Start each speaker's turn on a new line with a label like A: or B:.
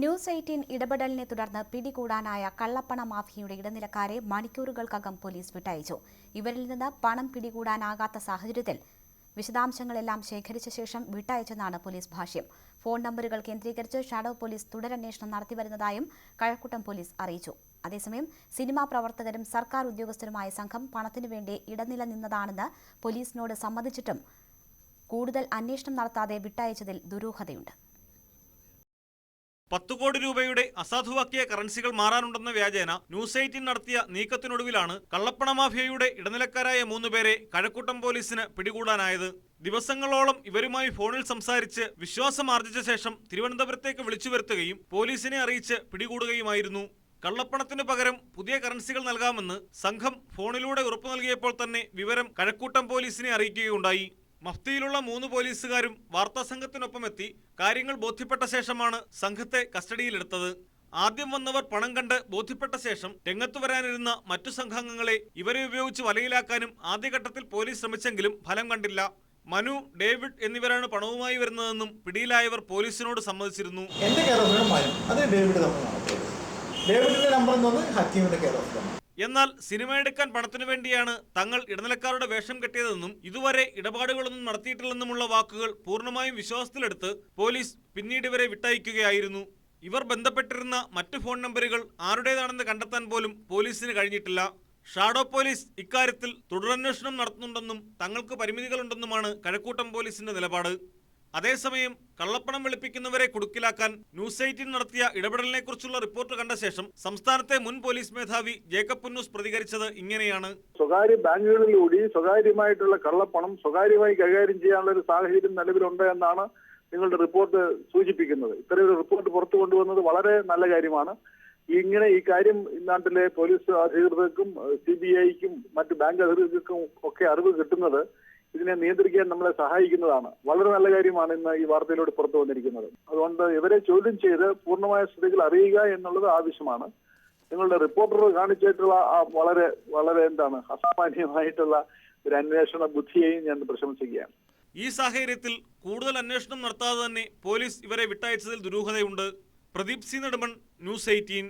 A: News 18 ഇടപെടലിനെ തുടർന്ന് പിടികൂടാനായ കള്ളപ്പണ മാഫിയയുടെ ഇടനിലക്കാരെ മണിക്കൂറുകൾക്കകം പോലീസ് വിട്ടയച്ചു. ഇവരിൽ നിന്ന് പണം പിടികൂടാനാകാത്ത സാഹചര്യത്തിൽ വിശദാംശങ്ങളെല്ലാം ശേഖരിച്ച ശേഷം വിട്ടയച്ചെന്നാണ് പോലീസ് ഭാഷ്യം. ഫോൺ നമ്പറുകൾ കേന്ദ്രീകരിച്ച് ഷാഡോ പോലീസ് തുടരന്വേഷണം നടത്തിവരുന്നതായും കഴക്കൂട്ടം പോലീസ് അറിയിച്ചു. അതേസമയം സിനിമാ പ്രവർത്തകരും സർക്കാർ ഉദ്യോഗസ്ഥരുമായ സംഘം പണത്തിനു വേണ്ടി ഇടനില നിന്നതാണെന്ന് പോലീസിനോട് സമ്മതിച്ചിട്ടും കൂടുതൽ അന്വേഷണം നടത്താതെ വിട്ടയച്ചതിൽ ദുരൂഹതയുണ്ട്.
B: 10 കോടി രൂപയുടെ അസാധുവാക്കിയ കറൻസികൾ മാറാനുണ്ടെന്ന വ്യാജേന ന്യൂസ് 18 നടത്തിയ നീക്കത്തിനൊടുവിലാണ് കള്ളപ്പണ മാഫിയയുടെ ഇടനിലക്കാരായ 3 പേരെ കഴക്കൂട്ടം പോലീസിന് പിടികൂടാനായത്. ദിവസങ്ങളോളം ഇവരുമായി ഫോണിൽ സംസാരിച്ച് വിശ്വാസമാർജിച്ച ശേഷം തിരുവനന്തപുരത്തേക്ക് വിളിച്ചു വരുത്തുകയും പോലീസിനെ അറിയിച്ച് പിടികൂടുകയുമായിരുന്നു. കള്ളപ്പണത്തിനു പകരം പുതിയ കറൻസികൾ നൽകാമെന്ന് സംഘം ഫോണിലൂടെ ഉറപ്പു നൽകിയപ്പോൾ തന്നെ വിവരം കഴക്കൂട്ടം പോലീസിനെ അറിയിക്കുകയുണ്ടായി. മഫ്തിയിലുള്ള 3 പോലീസുകാരും വാർത്താ സംഘത്തിനൊപ്പമെത്തി കാര്യങ്ങൾ ബോധ്യപ്പെട്ട ശേഷമാണ് സംഘത്തെ കസ്റ്റഡിയിലെടുത്തത്. ആദ്യം വന്നവർ പണം കണ്ട് ബോധ്യപ്പെട്ട ശേഷം രംഗത്തു വരാനിരുന്ന മറ്റു സംഘാംഗങ്ങളെ ഇവരെ ഉപയോഗിച്ച് വലയിലാക്കാനും ആദ്യഘട്ടത്തിൽ പോലീസ് ശ്രമിച്ചെങ്കിലും ഫലം കണ്ടില്ല. മനു, ഡേവിഡ് എന്നിവരാണ് പണവുമായി വരുന്നതെന്നും പിടിയിലായവർ പോലീസിനോട് സമ്മതിച്ചിരുന്നു. എന്നാൽ സിനിമ എടുക്കാൻ പണത്തിനു വേണ്ടിയാണ് തങ്ങൾ ഇടനിലക്കാരുടെ വേഷം കെട്ടിയതെന്നും ഇതുവരെ ഇടപാടുകളൊന്നും നടത്തിയിട്ടില്ലെന്നുമുള്ള വാക്കുകൾ പൂർണ്ണമായും വിശ്വാസത്തിലെടുത്ത് പോലീസ് പിന്നീട് ഇവരെ വിട്ടയക്കുകയായിരുന്നു. ഇവർ ബന്ധപ്പെട്ടിരുന്ന മറ്റു ഫോൺ നമ്പറുകൾ ആരുടേതാണെന്ന് കണ്ടെത്താൻ പോലും പോലീസിന് കഴിഞ്ഞിട്ടില്ല. ഷാഡോ പോലീസ് ഇക്കാര്യത്തിൽ തുടരന്വേഷണം നടത്തുന്നുണ്ടെന്നും തങ്ങൾക്ക് പരിമിതികളുണ്ടെന്നുമാണ് കഴക്കൂട്ടം പോലീസിന്റെ നിലപാട്. അതേസമയം കള്ളപ്പണം വെളുപ്പിക്കുന്നവരെ കുടുക്കിലാക്കാൻ ന്യൂസ് 18 നടത്തിയ ഇടപെടലിനെക്കുറിച്ചുള്ള റിപ്പോർട്ട് കണ്ട ശേഷം സംസ്ഥാനത്തെ മുൻ പോലീസ് മേധാവി ജേക്കബ് പുന്നൂസ് പ്രതികരിച്ചത് ഇങ്ങനെയാണ്.
C: സ്വകാര്യ ബാങ്കുകളിലൂടെ സ്വകാര്യമായിട്ടുള്ള കള്ളപ്പണം സ്വകാര്യമായി കൈകാര്യം ചെയ്യാനുള്ള ഒരു സാഹചര്യം നിലവിലുണ്ട് എന്നാണ് നിങ്ങളുടെ റിപ്പോർട്ട് സൂചിപ്പിക്കുന്നത്. ഇത്തരമൊരു റിപ്പോർട്ട് പുറത്തു കൊണ്ടുവന്നത് വളരെ നല്ല കാര്യമാണ്. ഇങ്ങനെ ഈ കാര്യം നാട്ടിലെ പോലീസ് അധികൃതർക്കും CBIക്കും മറ്റ് ബാങ്ക് അധികൃതർക്കും ഒക്കെ അറിവ് കിട്ടുന്നത് ഇതിനെ നിയന്ത്രിക്കാൻ നമ്മളെ സഹായിക്കുന്നതാണ്. വളരെ നല്ല കാര്യമാണ് ഇന്ന് ഈ വാർത്തയിലൂടെ പുറത്തു വന്നിരിക്കുന്നത്. അതുകൊണ്ട് ഇവരെ ചോദ്യം ചെയ്ത് പൂർണ്ണമായ സ്ഥിതികൾ അറിയുക എന്നുള്ളത് ആവശ്യമാണ്. നിങ്ങളുടെ റിപ്പോർട്ടർ കാണിച്ചിട്ടുള്ള വളരെ വളരെ അസാമാന്യമായിട്ടുള്ള ഒരു അന്വേഷണ ബുദ്ധിയെയും ഞാൻ പ്രശംസിക്കുകയാണ്.
B: ഈ സാഹചര്യത്തിൽ കൂടുതൽ അന്വേഷണം നടത്താതെ തന്നെ പോലീസ് ഇവരെ വിട്ടയച്ചതിൽ ദുരൂഹതയുണ്ട്. Pradeep C Nedumon, news 18.